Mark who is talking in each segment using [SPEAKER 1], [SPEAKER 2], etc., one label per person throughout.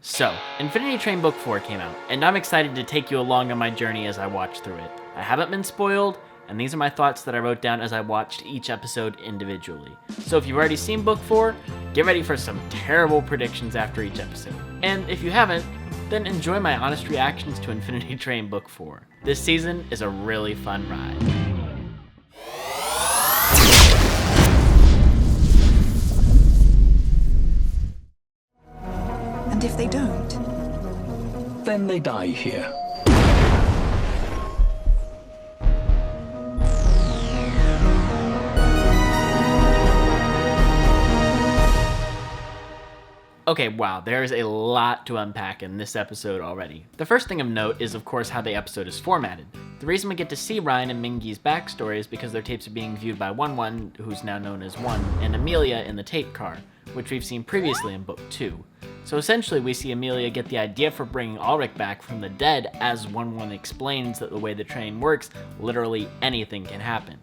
[SPEAKER 1] So, Infinity Train Book 4 came out, and I'm excited to take you along on my journey as I watch through it. I haven't been spoiled, and these are my thoughts that I wrote down as I watched each episode individually. So if you've already seen Book 4, get ready for some terrible predictions after each episode. And if you haven't, then enjoy my honest reactions to Infinity Train Book 4. This season is a really fun ride.
[SPEAKER 2] And if they don't?
[SPEAKER 3] Then they die here.
[SPEAKER 1] Okay, wow, there's a lot to unpack in this episode already. The first thing of note is, of course, how the episode is formatted. The reason we get to see Ryan and Mingy's backstory is because their tapes are being viewed by One, who's now known as One, and Amelia in the tape car, which we've seen previously in Book 2. So essentially, we see Amelia get the idea for bringing Ulrich back from the dead as One explains that the way the train works, literally anything can happen.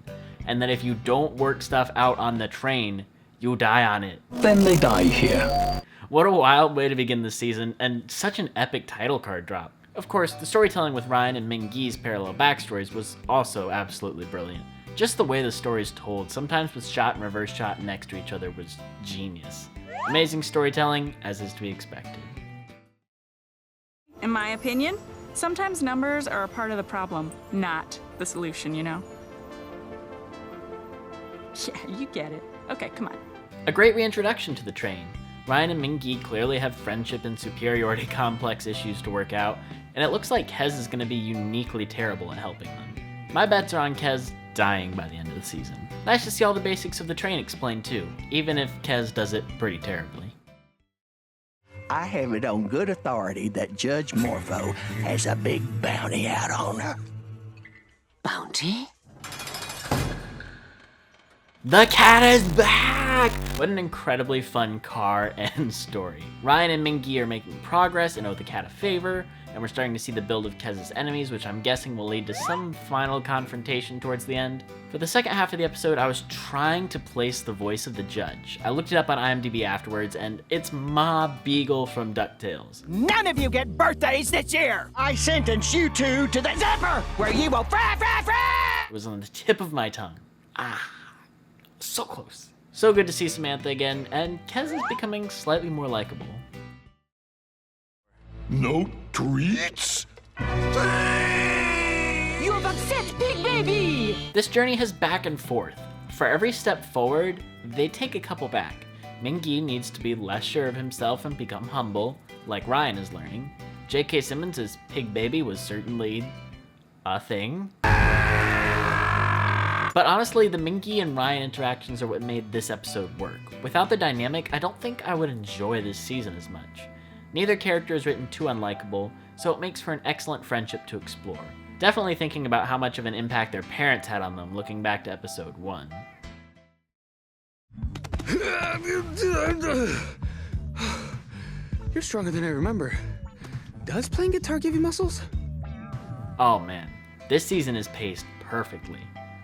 [SPEAKER 1] And that if you don't work stuff out on the train, you die on it.
[SPEAKER 3] Then they die here.
[SPEAKER 1] What a wild way to begin the season, and such an epic title card drop. Of course, the storytelling with Ryan and Mingy's parallel backstories was also absolutely brilliant. Just the way the story's told, sometimes with shot and reverse shot next to each other, was genius. Amazing storytelling, as is to be expected.
[SPEAKER 4] In my opinion, sometimes numbers are a part of the problem, not the solution, you know? Yeah, you get it. Okay, come on.
[SPEAKER 1] A great reintroduction to the train. Ryan and Mingy clearly have friendship and superiority complex issues to work out, and it looks like Kez is going to be uniquely terrible at helping them. My bets are on Kez dying by the end of the season. Nice to see all the basics of the train explained too, even if Kez does it pretty terribly.
[SPEAKER 5] I have it on good authority that Judge Morpho has a big bounty out on her.
[SPEAKER 6] Bounty?
[SPEAKER 1] The cat is back! What an incredibly fun car and story. Ryan and Mingy are making progress and owe the cat a favor, and we're starting to see the build of Kez's enemies, which I'm guessing will lead to some final confrontation towards the end. For the second half of the episode, I was trying to place the voice of the judge. I looked it up on IMDb afterwards, and it's Ma Beagle from DuckTales.
[SPEAKER 5] None of you get birthdays this year! I sentence you two to the zipper, where you will fry!
[SPEAKER 1] It was on the tip of my tongue. So close. So good to see Samantha again, and Kez is becoming slightly more likable.
[SPEAKER 7] No treats?
[SPEAKER 6] You have upset Big Baby!
[SPEAKER 1] This journey has back and forth. For every step forward, they take a couple back. Mingy needs to be less sure of himself and become humble, like Ryan is learning. J.K. Simmons' Pig Baby was certainly a thing. But honestly, the Mingy and Ryan interactions are what made this episode work. Without the dynamic, I don't think I would enjoy this season as much. Neither character is written too unlikable, so it makes for an excellent friendship to explore. Definitely thinking about how much of an impact their parents had on them looking back to episode 1.
[SPEAKER 8] You're stronger than I remember. Does playing guitar give you muscles?
[SPEAKER 1] Oh man, this season is paced perfectly.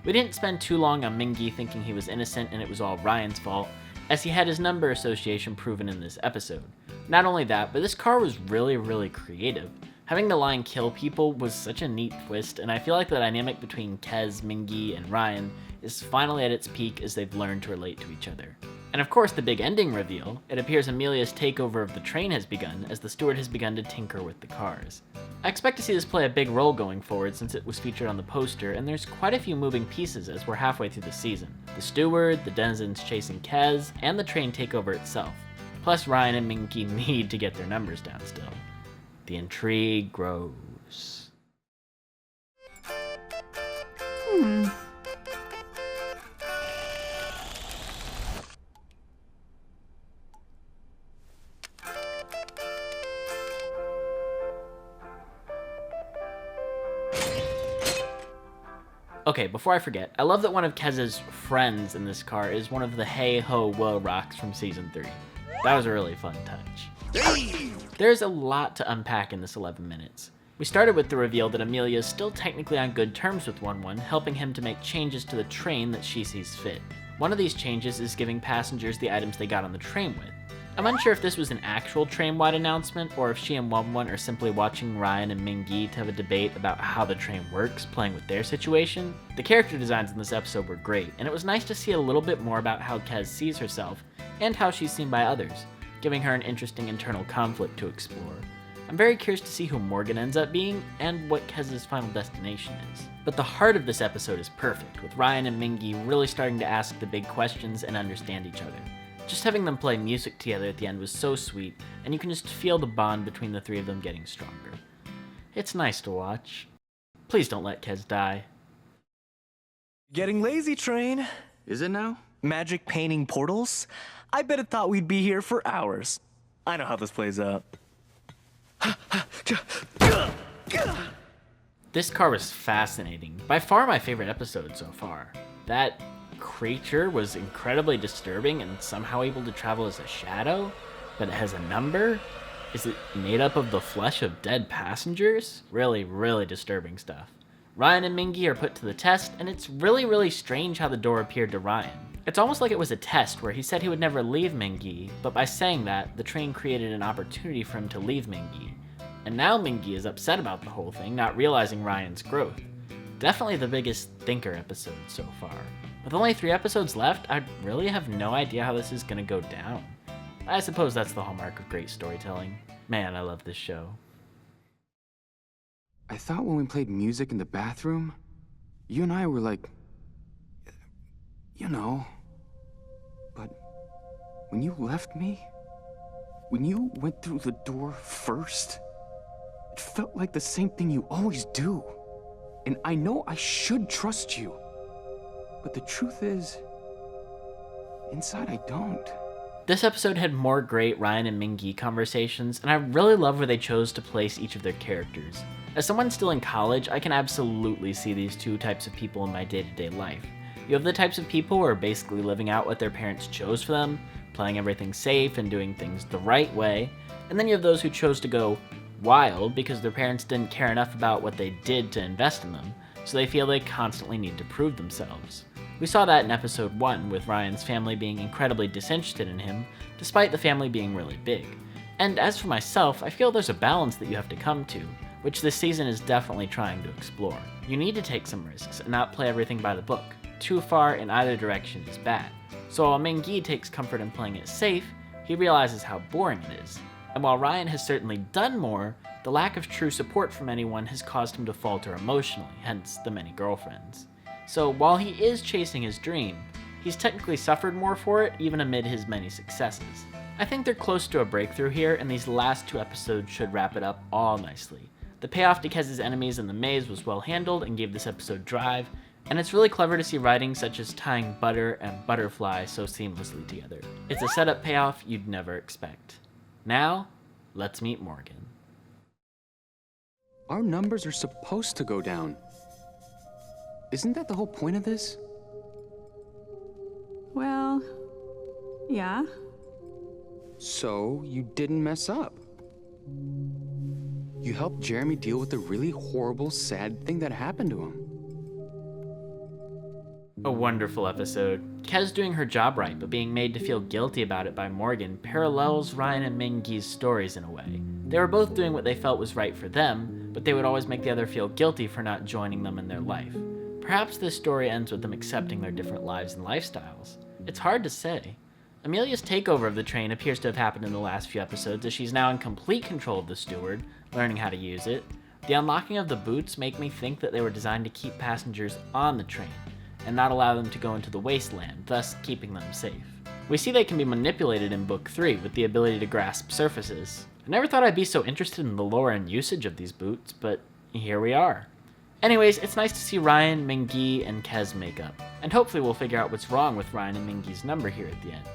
[SPEAKER 1] We didn't spend too long on Mingy thinking he was innocent and it was all Ryan's fault, as he had his number association proven in this episode. Not only that, but this car was really creative. Having the line kill people was such a neat twist, and I feel like the dynamic between Kez, Mingy, and Ryan is finally at its peak as they've learned to relate to each other. And of course, the big ending reveal, it appears Amelia's takeover of the train has begun as the steward has begun to tinker with the cars. I expect to see this play a big role going forward since it was featured on the poster, and there's quite a few moving pieces as we're halfway through the season. The steward, the denizens chasing Kez, and the train takeover itself. Plus, Ryan and Mingy need to get their numbers down still. The intrigue grows. Okay, before I forget, I love that one of Kez's friends in this car is one of the Hey Ho Whoa Rocks from Season 3. That was a really fun touch. There's a lot to unpack in this 11 minutes. We started with the reveal that Amelia is still technically on good terms with One, helping him to make changes to the train that she sees fit. One of these changes is giving passengers the items they got on the train with. I'm unsure if this was an actual train-wide announcement, or if she and Won are simply watching Ryan and Mingi to have a debate about how the train works, playing with their situation. The character designs in this episode were great, and it was nice to see a little bit more about how Kez sees herself, and how she's seen by others, giving her an interesting internal conflict to explore. I'm very curious to see who Morgan ends up being, and what Kez's final destination is. But the heart of this episode is perfect, with Ryan and Mingi really starting to ask the big questions and understand each other. Just having them play music together at the end was so sweet, and you can just feel the bond between the three of them getting stronger. It's nice to watch. Please don't let Kez die.
[SPEAKER 2] Getting lazy, train.
[SPEAKER 8] Is it now?
[SPEAKER 2] Magic painting portals? I bet it thought we'd be here for hours. I know how this plays out.
[SPEAKER 1] This car was fascinating. By far my favorite episode so far. That creature was incredibly disturbing and somehow able to travel as a shadow, but it has a number? Is it made up of the flesh of dead passengers? Really, really disturbing stuff. Ryan and Mingi are put to the test, and it's really strange how the door appeared to Ryan. It's almost like it was a test where he said he would never leave Mingi, but by saying that, the train created an opportunity for him to leave Mingi. And now Mingi is upset about the whole thing, not realizing Ryan's growth. Definitely the biggest thinker episode so far. With only 3 episodes left, I really have no idea how this is gonna go down. I suppose that's the hallmark of great storytelling. Man, I love this show.
[SPEAKER 8] I thought when we played music in the bathroom, you and I were like, you know. But when you left me, when you went through the door first, it felt like the same thing you always do. And I know I should trust you. But the truth is, inside I don't.
[SPEAKER 1] This episode had more great Ryan and Mingi conversations, and I really love where they chose to place each of their characters. As someone still in college, I can absolutely see these two types of people in my day-to-day life. You have the types of people who are basically living out what their parents chose for them, playing everything safe and doing things the right way, and then you have those who chose to go wild because their parents didn't care enough about what they did to invest in them, so they feel they constantly need to prove themselves. We saw that in episode 1, with Ryan's family being incredibly disinterested in him, despite the family being really big. And as for myself, I feel there's a balance that you have to come to, which this season is definitely trying to explore. You need to take some risks and not play everything by the book. Too far in either direction is bad. So while Mingi takes comfort in playing it safe, he realizes how boring it is. And while Ryan has certainly done more, the lack of true support from anyone has caused him to falter emotionally, hence the many girlfriends. So while he is chasing his dream, he's technically suffered more for it even amid his many successes. I think they're close to a breakthrough here, and these last 2 episodes should wrap it up all nicely. The payoff to Kez's enemies in the maze was well handled and gave this episode drive, and it's really clever to see writing such as tying butter and butterfly so seamlessly together. It's a setup payoff you'd never expect. Now, let's meet Morgan.
[SPEAKER 8] Our numbers are supposed to go down. Isn't that the whole point of this?
[SPEAKER 4] Well, yeah.
[SPEAKER 8] So, you didn't mess up. You helped Jeremy deal with the really horrible, sad thing that happened to him.
[SPEAKER 1] A wonderful episode. Kez doing her job right, but being made to feel guilty about it by Morgan parallels Ryan and Mingi's stories in a way. They were both doing what they felt was right for them, but they would always make the other feel guilty for not joining them in their life. Perhaps this story ends with them accepting their different lives and lifestyles. It's hard to say. Amelia's takeover of the train appears to have happened in the last few episodes, as she's now in complete control of the steward, learning how to use it. The unlocking of the boots make me think that they were designed to keep passengers on the train, and not allow them to go into the wasteland, thus keeping them safe. We see they can be manipulated in Book 3 with the ability to grasp surfaces. I never thought I'd be so interested in the lore and usage of these boots, but here we are. Anyways, it's nice to see Ryan, Mingi, and Kez make up, and hopefully we'll figure out what's wrong with Ryan and Mingi's number here at the end.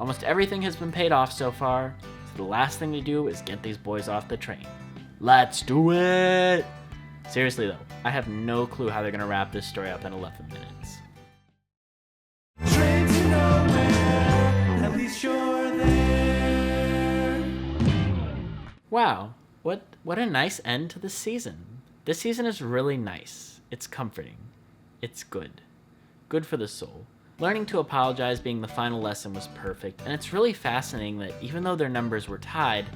[SPEAKER 1] Almost everything has been paid off so far, so the last thing to do is get these boys off the train. Let's do it! Seriously though, I have no clue how they're gonna wrap this story up in 11 minutes.
[SPEAKER 2] Train to nowhere, at least you're there.
[SPEAKER 1] Wow, what a nice end to this season. This season is really nice. It's comforting. It's good. Good for the soul. Learning to apologize being the final lesson was perfect, and it's really fascinating that even though their numbers were tied,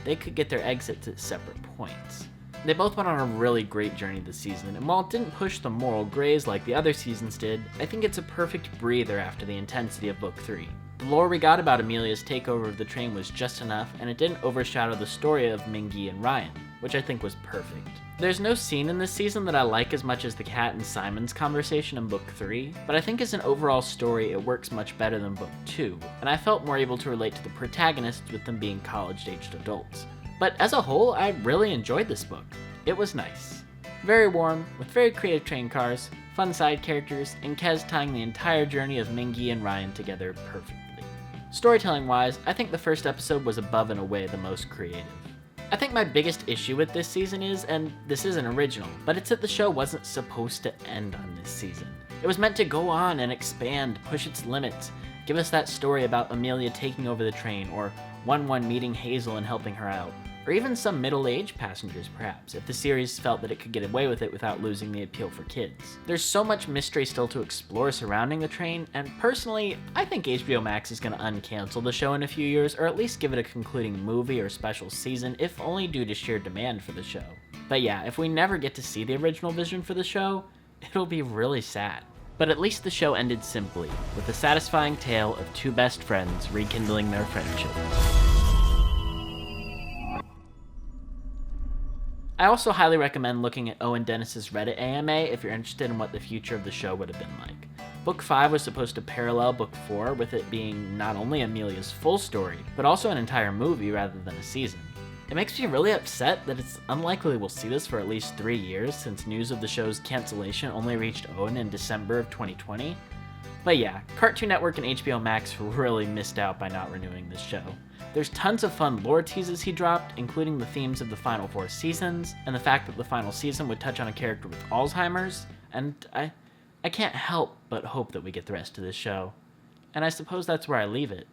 [SPEAKER 1] they could get their exits at separate points. They both went on a really great journey this season, and while it didn't push the moral grays like the other seasons did, I think it's a perfect breather after the intensity of Book 3. The lore we got about Amelia's takeover of the train was just enough, and it didn't overshadow the story of Mingy and Ryan, which I think was perfect. There's no scene in this season that I like as much as the Cat and Simon's conversation in Book 3, but I think as an overall story it works much better than Book 2, and I felt more able to relate to the protagonists with them being college-aged adults. But as a whole, I really enjoyed this book. It was nice. Very warm, with very creative train cars, fun side characters, and Kez tying the entire journey of Mingy and Ryan together perfectly. Storytelling-wise, I think the first episode was above and away the most creative. I think my biggest issue with this season is, and this isn't original, but it's that the show wasn't supposed to end on this season. It was meant to go on and expand, push its limits, give us that story about Amelia taking over the train, or 1-1 meeting Hazel and helping her out, or even some middle-aged passengers perhaps, if the series felt that it could get away with it without losing the appeal for kids. There's so much mystery still to explore surrounding the train, and personally, I think HBO Max is going to uncancel the show in a few years, or at least give it a concluding movie or special season, if only due to sheer demand for the show. But yeah, if we never get to see the original vision for the show, it'll be really sad. But at least the show ended simply, with a satisfying tale of two best friends rekindling their friendship. I also highly recommend looking at Owen Dennis's Reddit AMA if you're interested in what the future of the show would have been like. Book 5 was supposed to parallel Book 4, with it being not only Amelia's full story, but also an entire movie rather than a season. It makes me really upset that it's unlikely we'll see this for at least 3 years, since news of the show's cancellation only reached Owen in December of 2020. But yeah, Cartoon Network and HBO Max really missed out by not renewing this show. There's tons of fun lore teases he dropped, including the themes of the final 4 seasons, and the fact that the final season would touch on a character with Alzheimer's, and I can't help but hope that we get the rest of this show. And I suppose that's where I leave it.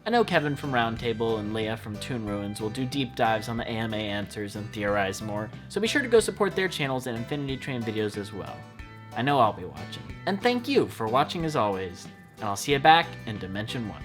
[SPEAKER 1] I know Kevin from Roundtable and Leah from Toon Ruins will do deep dives on the AMA answers and theorize more, so be sure to go support their channels and Infinity Train videos as well. I know I'll be watching. And thank you for watching as always, and I'll see you back in Dimension 1.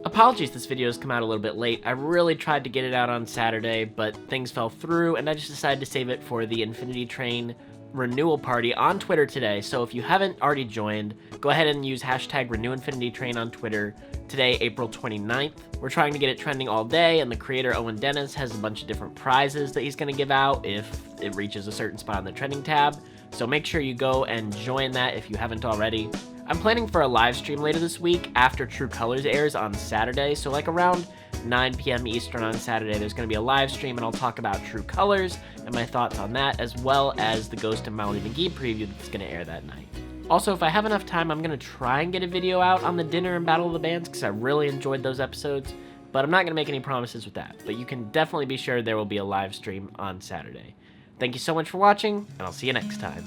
[SPEAKER 1] Apologies this video has come out a little bit late. I really tried to get it out on Saturday, but things fell through, and I just decided to save it for the Infinity Train renewal party on Twitter today. So if you haven't already joined, go ahead and use hashtag RenewInfinityTrain on Twitter today, April 29th. We're trying to get it trending all day, and the creator Owen Dennis has a bunch of different prizes that he's going to give out if it reaches a certain spot on the trending tab. So make sure you go and join that if you haven't already. I'm planning for a live stream later this week after True Colors airs on Saturday, so like around 9 p.m. Eastern on Saturday, there's going to be a live stream, and I'll talk about True Colors and my thoughts on that, as well as the Ghost and Molly McGee preview that's going to air that night. Also, if I have enough time, I'm going to try and get a video out on the Dinner and Battle of the Bands, because I really enjoyed those episodes, but I'm not going to make any promises with that. But you can definitely be sure there will be a live stream on Saturday. Thank you so much for watching, and I'll see you next time.